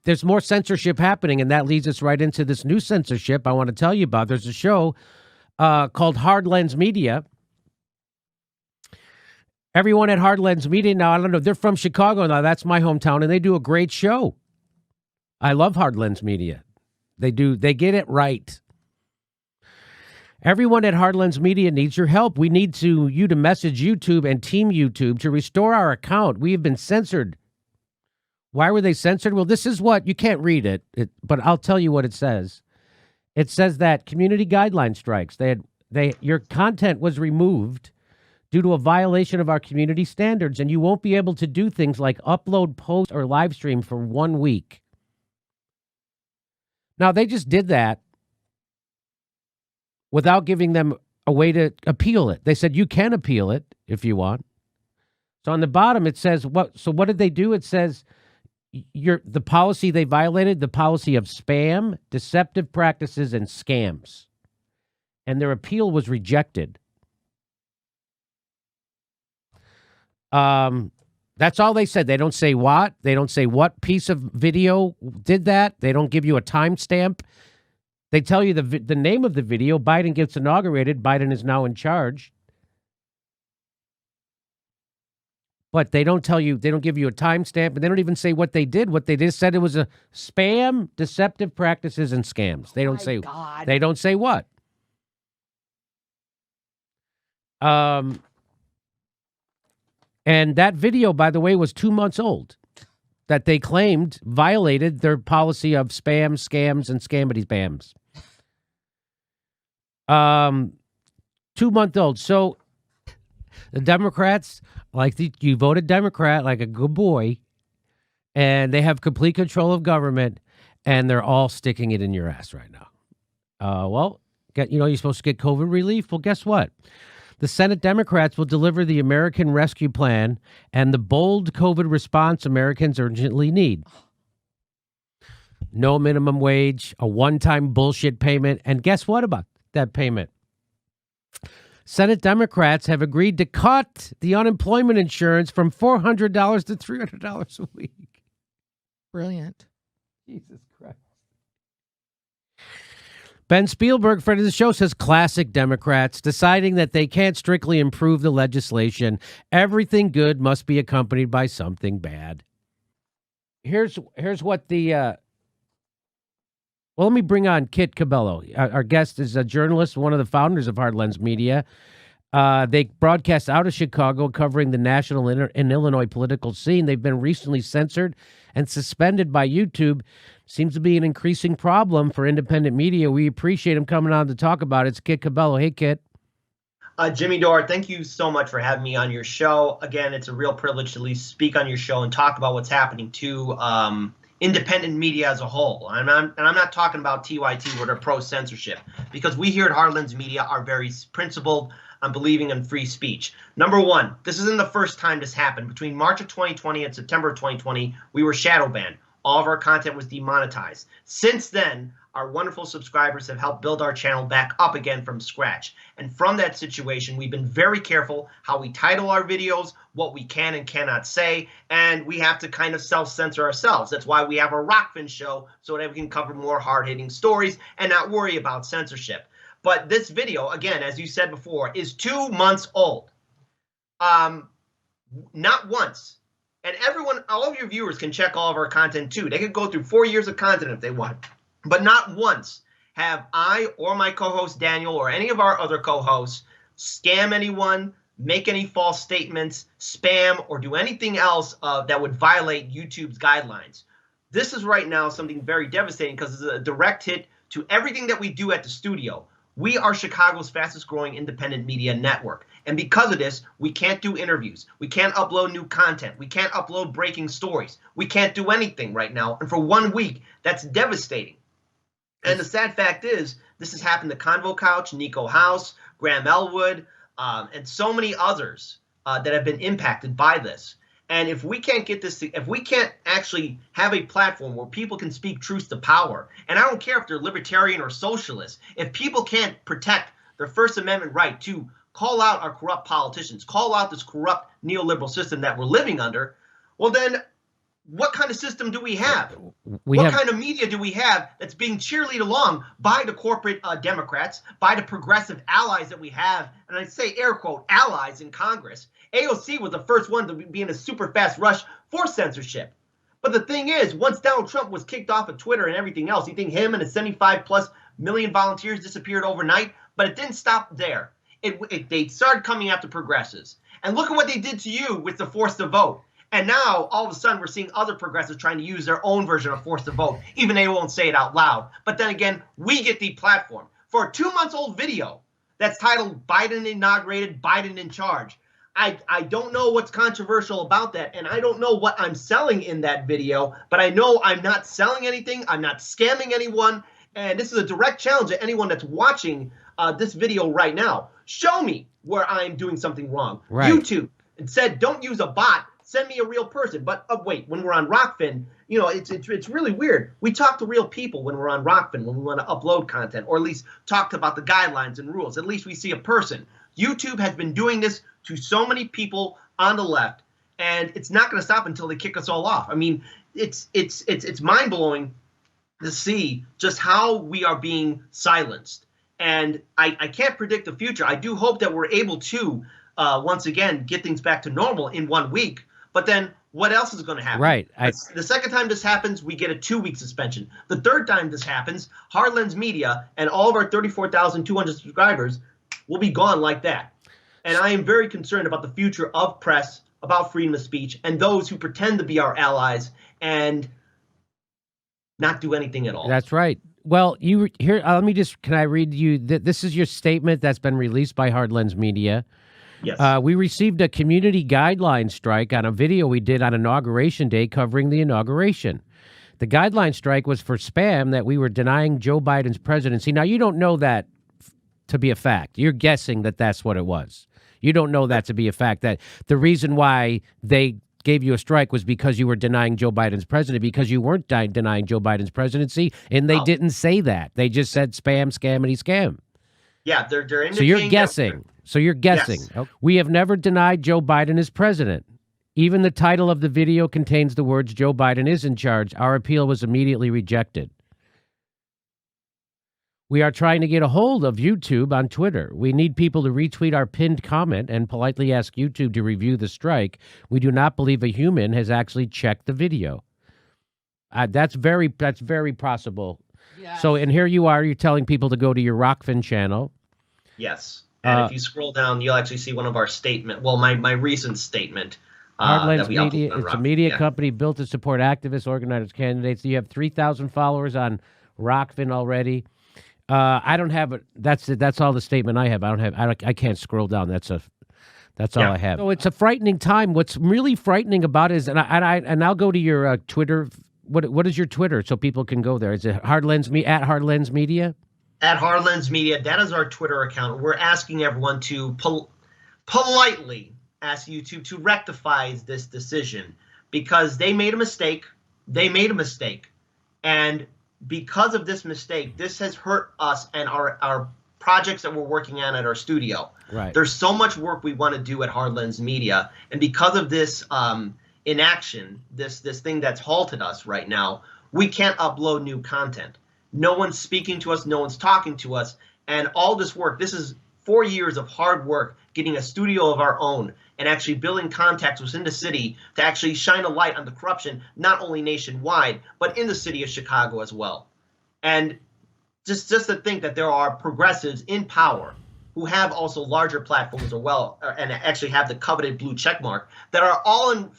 there's more censorship happening, and that leads us right into this new censorship I want to tell you about. There's a show called Hardlens Media. Everyone at Hardlens Media now, I don't know, they're from Chicago now. That's my hometown, and they do a great show. I love Hardlens Media. They get it right. Everyone at Hardlens Media needs your help. We need you to message YouTube and Team YouTube to restore our account. We have been censored. Why were they censored? Well, this is what, you can't read it, but I'll tell you what it says. It says that community guideline strikes. Your content was removed due to a violation of our community standards, and you won't be able to do things like upload, post, or live stream for 1 week. Now, they just did that without giving them a way to appeal it. They said you can appeal it if you want. So on the bottom it says what? So what did they do? It says the policy they violated, the policy of spam, deceptive practices, and scams, and their appeal was rejected. That's all they said. They don't say what. They don't say what piece of video did that. They don't give you a timestamp. They tell you the name of the video. Biden gets inaugurated. Biden is now in charge. But they don't tell you, they don't give you a timestamp, and they don't even say what they did. What they just said, it was a spam, deceptive practices, and scams. They don't say. God. They don't say what. And that video, by the way, was 2 months old, that they claimed violated their policy of spam, scams, and scamity-spams. 2-month-old. So the Democrats, you voted Democrat like a good boy, and they have complete control of government, and they're all sticking it in your ass right now. You're supposed to get COVID relief. Well, guess what? The Senate Democrats will deliver the American Rescue Plan and the bold COVID response Americans urgently need. No minimum wage, a one-time bullshit payment, and guess what about that payment? Senate Democrats have agreed to cut the unemployment insurance from $400 to $300 a week. Brilliant. Jesus Christ. Ben Spielberg, friend of the show, says classic Democrats deciding that they can't strictly improve the legislation. Everything good must be accompanied by something bad. Here's what the... Well, let me bring on Kit Cabello. Our guest is a journalist, one of the founders of Hardlens Media. They broadcast out of Chicago, covering the national and Illinois political scene. They've been recently censored and suspended by YouTube. Seems to be an increasing problem for independent media. We appreciate him coming on to talk about it. It's Kit Cabello. Hey, Kit. Jimmy Dore, thank you so much for having me on your show. Again, it's a real privilege to at least speak on your show and talk about what's happening to independent media as a whole. And I'm not talking about TYT or pro-censorship, because we here at Hardlens Media are very principled on believing in free speech. Number one, this isn't the first time this happened. Between March of 2020 and September of 2020, we were shadow banned. All of our content was demonetized. Since then, our wonderful subscribers have helped build our channel back up again from scratch. And from that situation, we've been very careful how we title our videos, what we can and cannot say, and we have to kind of self-censor ourselves. That's why we have a Rockfin show, so that we can cover more hard-hitting stories and not worry about censorship. But this video, again, as you said before, is 2 months old. Not once. And everyone, all of your viewers can check all of our content too. They could go through 4 years of content if they want. But not once have I or my co-host Daniel or any of our other co-hosts scam anyone, make any false statements, spam, or do anything else that would violate YouTube's guidelines. This is right now something very devastating, because it's a direct hit to everything that we do at the studio. We are Chicago's fastest growing independent media network. And because of this, we can't do interviews. We can't upload new content. We can't upload breaking stories. We can't do anything right now. And for 1 week, that's devastating. And the sad fact is, this has happened to Convo Couch, Nico House, Graham Elwood, and so many others that have been impacted by this. And if we can't get this, if we can't actually have a platform where people can speak truth to power, and I don't care if they're libertarian or socialist, if people can't protect their First Amendment right to call out our corrupt politicians, call out this corrupt neoliberal system that we're living under, well then what kind of system do we have? What kind of media do we have that's being cheerleaded along by the corporate Democrats, by the progressive allies that we have? And I say air quote allies in Congress. AOC was the first one to be in a super fast rush for censorship. But the thing is, once Donald Trump was kicked off of Twitter and everything else, you think him and his 75+ million volunteers disappeared overnight? But it didn't stop there. They started coming after progressives. And look at what they did to you with the force to vote. And now, all of a sudden, we're seeing other progressives trying to use their own version of force to vote, even they won't say it out loud. But then again, we get the platform for a 2-month-old video that's titled Biden inaugurated, Biden in charge. I don't know what's controversial about that, and I don't know what I'm selling in that video, but I know I'm not selling anything. I'm not scamming anyone, and this is a direct challenge to anyone that's watching this video right now. Show me where I'm doing something wrong. Right. YouTube said don't use a bot. Send me a real person. But wait, when we're on Rockfin, you know, it's really weird. We talk to real people when we're on Rockfin, when we want to upload content, or at least talk about the guidelines and rules. At least we see a person. YouTube has been doing this to so many people on the left, and it's not going to stop until they kick us all off. I mean, it's mind blowing to see just how we are being silenced. And I can't predict the future. I do hope that we're able to once again get things back to normal in 1 week. But then what else is going to happen? Right. The second time this happens, we get a 2-week suspension. The third time this happens, Hardlens Media and all of our 34,200 subscribers will be gone like that. And I am very concerned about the future of press, about freedom of speech, and those who pretend to be our allies and not do anything at all. That's right. Well, you here. Let me just. Can I read you? This is your statement that's been released by Hardlens Media. Yes. We received a community guideline strike on a video we did on Inauguration Day covering the inauguration. The guideline strike was for spam that we were denying Joe Biden's presidency. Now, you don't know that to be a fact. You're guessing that that's what it was. You don't know that to be a fact, that the reason why they gave you a strike was because you were denying Joe Biden's presidency, because you weren't denying Joe Biden's presidency, and they didn't say that. They just said spam, scammity, scam. Yeah, they're indicating. So you're guessing. Yes. Okay. We have never denied Joe Biden as president. Even the title of the video contains the words Joe Biden is in charge. Our appeal was immediately rejected. We are trying to get a hold of YouTube on Twitter. We need people to retweet our pinned comment and politely ask YouTube to review the strike. We do not believe a human has actually checked the video. That's very possible. Yeah. So, and here you are, you're telling people to go to your Rockfin channel. Yes. And if you scroll down, you'll actually see one of our statement. Well, my recent statement. Hardlens Media, it's a media company built to support activists, organizers, candidates. You have 3,000 followers on Rockfin already. I don't have it. That's all the statement I have. I can't scroll down. That's all I have. So it's a frightening time. What's really frightening about it is, and I'll go to your Twitter. What is your Twitter so people can go there? Is it Hardlens at Hardlens Media? At Hardlens Media. That is our Twitter account. We're asking everyone to politely ask YouTube to rectify this decision because they made a mistake. And because of this mistake, this has hurt us and our projects that we're working on at our studio. Right. There's so much work we want to do at Hardlens Media, and because of this inaction, this thing that's halted us right now, we can't upload new content. No one's speaking to us, no one's talking to us, and all this work, this is 4 years of hard work getting a studio of our own and actually building contacts within the city to actually shine a light on the corruption, not only nationwide, but in the city of Chicago as well. And just to think that there are progressives in power who have also larger platforms as well, and actually have the coveted blue check mark, that are all in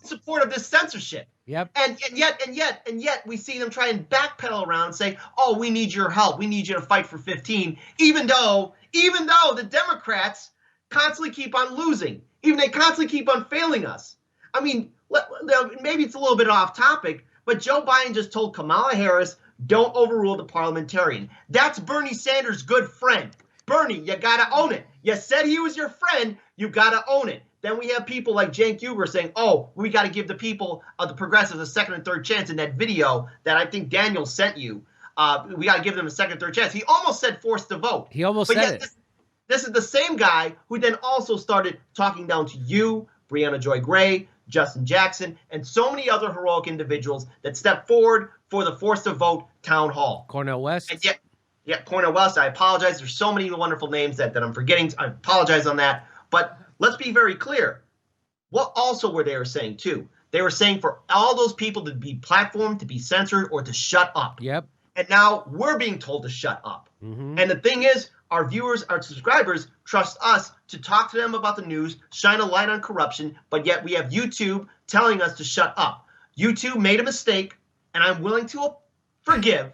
support of this censorship. Yep. And yet we see them try and backpedal around and say, oh, we need your help. We need you to fight for 15, even though the Democrats constantly keep on losing, even they constantly keep on failing us. I mean, maybe it's a little bit off topic, but Joe Biden just told Kamala Harris, don't overrule the parliamentarian. That's Bernie Sanders' good friend. Bernie, you got to own it. You said he was your friend. You got to own it. Then we have people like Cenk Uygur saying, oh, we got to give the people of the progressives a second and third chance in that video that I think Daniel sent you. We got to give them a second, third chance. He almost said forced to vote. He almost said it. This is the same guy who then also started talking down to you, Brianna Joy Gray, Justin Jackson, and so many other heroic individuals that stepped forward for the Force to Vote town hall. Cornel West. And yeah, Cornel West. I apologize. There's so many wonderful names that I'm forgetting. I apologize on that. But let's be very clear. What also were they saying too? They were saying for all those people to be platformed, to be censored, or to shut up. Yep. And now we're being told to shut up. Mm-hmm. And the thing is, our viewers, our subscribers trust us to talk to them about the news, shine a light on corruption, but yet we have YouTube telling us to shut up. YouTube made a mistake, and I'm willing to forgive,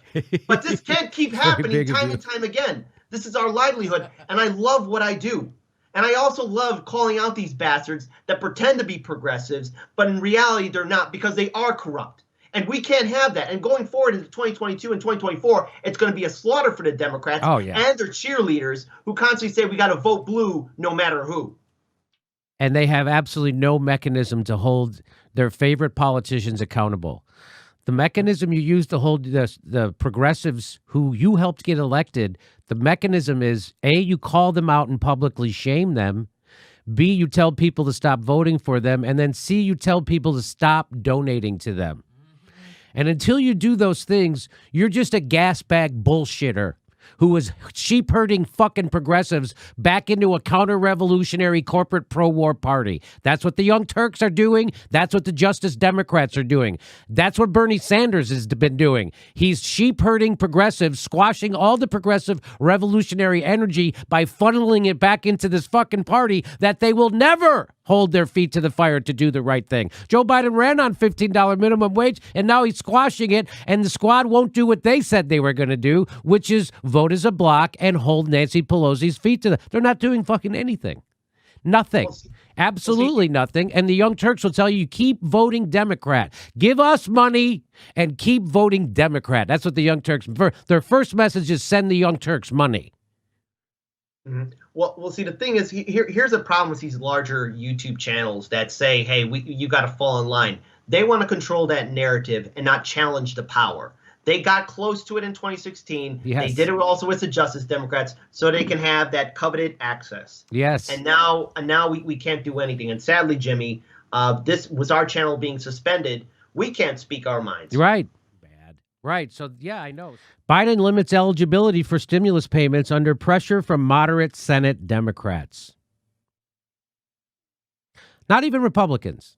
but this can't keep happening time and time again. This is our livelihood, and I love what I do. And I also love calling out these bastards that pretend to be progressives, but in reality they're not, because they are corrupt. And we can't have that. And going forward into 2022 and 2024, it's going to be a slaughter for the Democrats and their cheerleaders who constantly say we got to vote blue no matter who. And they have absolutely no mechanism to hold their favorite politicians accountable. The mechanism you use to hold the progressives who you helped get elected, the mechanism is, A, you call them out and publicly shame them. B, you tell people to stop voting for them. And then C, you tell people to stop donating to them. And until you do those things, you're just a gas bag bullshitter who was sheep herding fucking progressives back into a counter-revolutionary corporate pro-war party. That's what the Young Turks are doing. That's what the Justice Democrats are doing. That's what Bernie Sanders has been doing. He's sheep herding progressives, squashing all the progressive revolutionary energy by funneling it back into this fucking party that they will never hold their feet to the fire to do the right thing. Joe Biden ran on $15 minimum wage, and now he's squashing it, and the squad won't do what they said they were going to do, which is vote as a block and hold Nancy Pelosi's feet to the... They're not doing fucking anything. Nothing. Absolutely nothing. And the Young Turks will tell you, keep voting Democrat. Give us money and keep voting Democrat. That's what the Young Turks... Their first message is send the Young Turks money. Mm-hmm. Well, see, the thing is, here's a problem with these larger YouTube channels that say, hey, you got to fall in line. They want to control that narrative and not challenge the power. They got close to it in 2016. Yes. They did it also with the Justice Democrats so they can have that coveted access. Yes. And now we can't do anything. And sadly, Jimmy, this was our channel being suspended. We can't speak our minds. Right. Bad. Right. So, yeah, I know. Biden limits eligibility for stimulus payments under pressure from moderate Senate Democrats. Not even Republicans.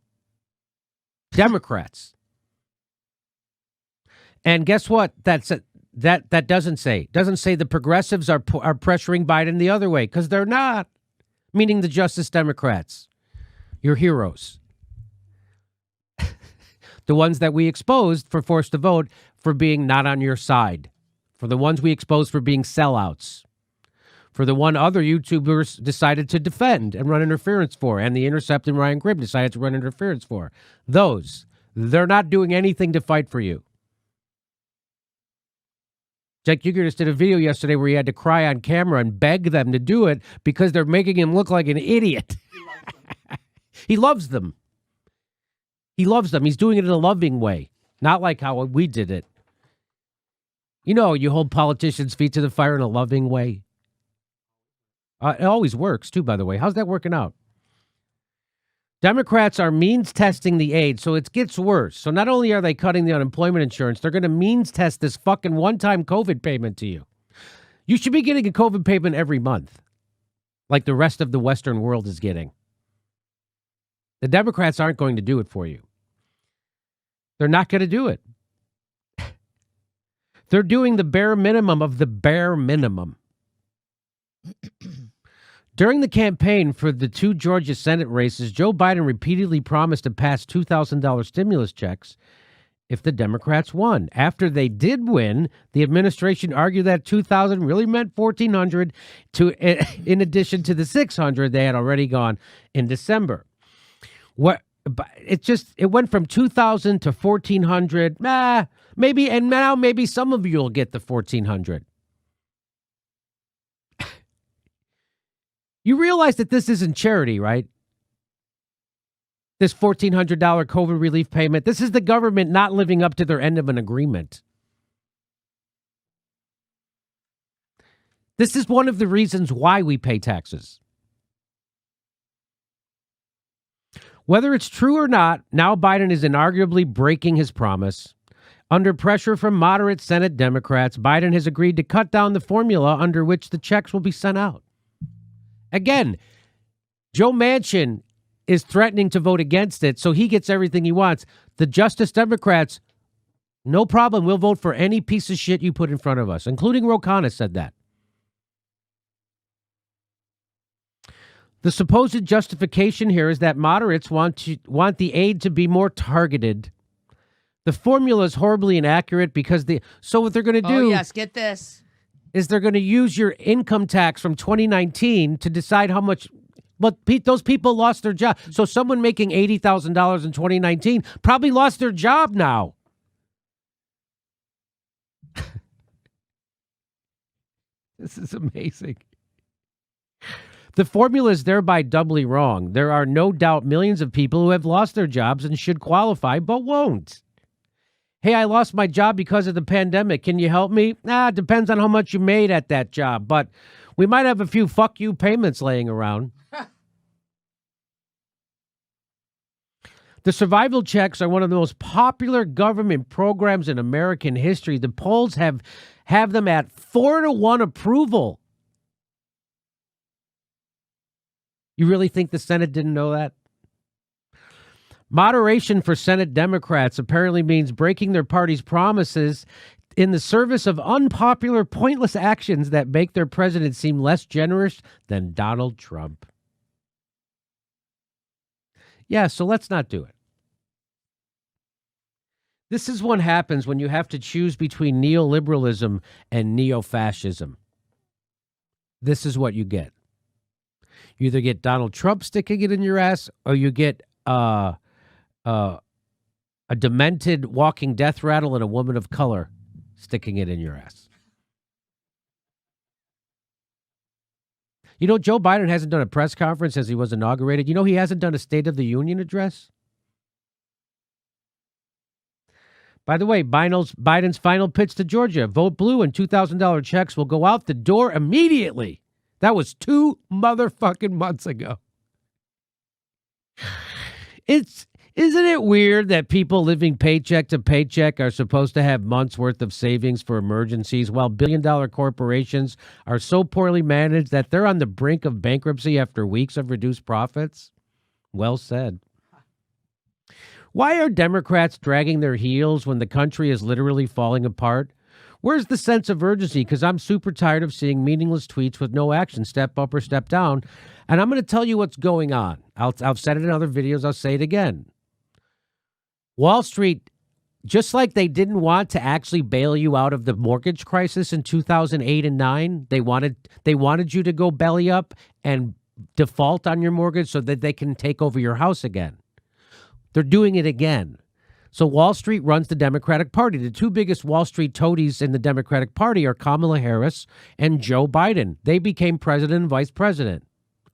Democrats. And guess what? That doesn't say. Doesn't say the progressives are pressuring Biden the other way, because they're not. Meaning the Justice Democrats. Your heroes. The ones that we exposed for forced to vote for being not on your side. For the ones we exposed for being sellouts. For the one other YouTubers decided to defend and run interference for, and The Intercept and Ryan Gribb decided to run interference for. Those. They're not doing anything to fight for you. Jake Uger just did a video yesterday where he had to cry on camera and beg them to do it because they're making him look like an idiot. He loves them. He loves them. He's doing it in a loving way, not like how we did it. You know, you hold politicians' feet to the fire in a loving way. It always works, too, by the way. How's that working out? Democrats are means testing the aid, so it gets worse. So not only are they cutting the unemployment insurance, they're going to means test this fucking one-time COVID payment to you. You should be getting a COVID payment every month, like the rest of the Western world is getting. The Democrats aren't going to do it for you. They're not going to do it. They're doing the bare minimum of the bare minimum. During the campaign for the 2 Georgia Senate races, Joe Biden repeatedly promised to pass $2,000 stimulus checks if the Democrats won. After they did win, the administration argued that $2,000 really meant $1,400 in addition to the $600 they had already gone in December. It went from $2,000 to $1,400. Maybe, and now maybe some of you will get the $1,400. You realize that this isn't charity, right? This $1,400 COVID relief payment. This is the government not living up to their end of an agreement. This is one of the reasons why we pay taxes. Whether it's true or not, now Biden is inarguably breaking his promise. Under pressure from moderate Senate Democrats, Biden has agreed to cut down the formula under which the checks will be sent out. Again, Joe Manchin is threatening to vote against it, so he gets everything he wants. The Justice Democrats, no problem, we'll vote for any piece of shit you put in front of us, including Ro Khanna said that. The supposed justification here is that moderates want the aid to be more targeted. The formula is horribly inaccurate because so what they're going to do Oh, yes, get this. is they're going to use your income tax from 2019 to decide how much. But those people lost their job. So someone making $80,000 in 2019 probably lost their job now. This is amazing. The formula is thereby doubly wrong. There are no doubt millions of people who have lost their jobs and should qualify but won't. Hey, I lost my job because of the pandemic. Can you help me? It depends on how much you made at that job, but we might have a few fuck you payments laying around. The survival checks are one of the most popular government programs in American history. The polls have them at 4-1 approval. You really think the Senate didn't know that? Moderation for Senate Democrats apparently means breaking their party's promises in the service of unpopular, pointless actions that make their president seem less generous than Donald Trump. Yeah, so let's not do it. This is what happens when you have to choose between neoliberalism and neo-fascism. This is what you get. You either get Donald Trump sticking it in your ass, or you get a demented walking death rattle and a woman of color sticking it in your ass. You know, Joe Biden hasn't done a press conference as he was inaugurated. You know, he hasn't done a State of the Union address. By the way, Biden's final pitch to Georgia, vote blue and $2,000 checks will go out the door immediately. That was 2 motherfucking months ago. Isn't it weird that people living paycheck to paycheck are supposed to have months worth of savings for emergencies while billion-dollar corporations are so poorly managed that they're on the brink of bankruptcy after weeks of reduced profits? Well said. Why are Democrats dragging their heels when the country is literally falling apart? Where's the sense of urgency? Because I'm super tired of seeing meaningless tweets with no action, step up or step down. And I'm going to tell you what's going on. I've said it in other videos. I'll say it again. Wall Street, just like they didn't want to actually bail you out of the mortgage crisis in 2008 and 9, they wanted you to go belly up and default on your mortgage so that they can take over your house again. They're doing it again. So Wall Street runs the Democratic Party. The 2 biggest Wall Street toadies in the Democratic Party are Kamala Harris and Joe Biden. They became president and vice president.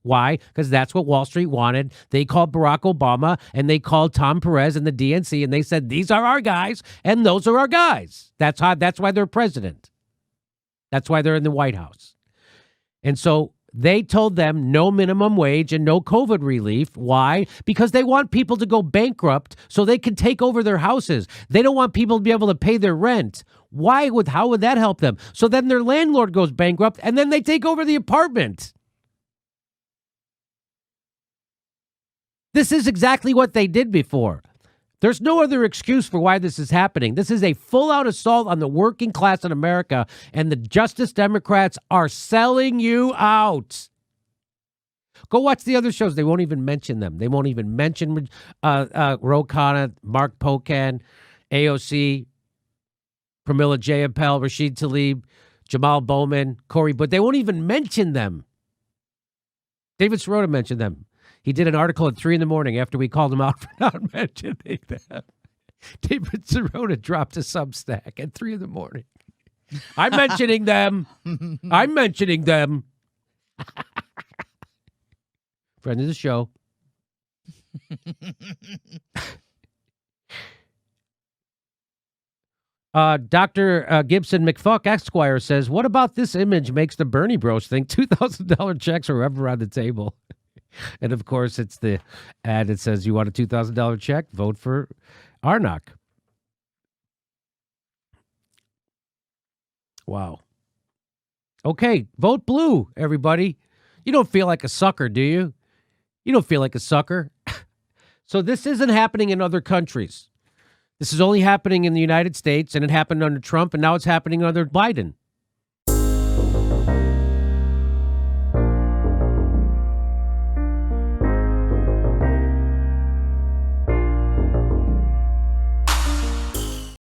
Why? Because that's what Wall Street wanted. They called Barack Obama and they called Tom Perez and the DNC and they said, these are our guys and those are our guys. That's why they're president. That's why they're in the White House. And so they told them no minimum wage and no COVID relief. Why? Because they want people to go bankrupt so they can take over their houses. They don't want people to be able to pay their rent. How would that help them? So then their landlord goes bankrupt and then they take over the apartment. This is exactly what they did before. There's no other excuse for why this is happening. This is a full-out assault on the working class in America, and the Justice Democrats are selling you out. Go watch the other shows. They won't even mention them. They won't even mention Ro Khanna, Mark Pocan, AOC, Pramila Jayapal, Rashid Tlaib, Jamal Bowman, Corey, but they won't even mention them. David Sirota mentioned them. He did an article at 3 a.m. after we called him out for not mentioning them. David Sirota dropped a Substack at 3 a.m. I'm mentioning them. I'm mentioning them. Friend of the show. Dr. Gibson McFuck Esquire says, what about this image makes the Bernie bros think $2,000 checks are ever on the table? And of course, it's the ad that says, you want a $2,000 check? Vote for Arnok. Wow. Okay, vote blue, everybody. You don't feel like a sucker, do you? You don't feel like a sucker. So this isn't happening in other countries. This is only happening in the United States, and it happened under Trump, and now it's happening under Biden.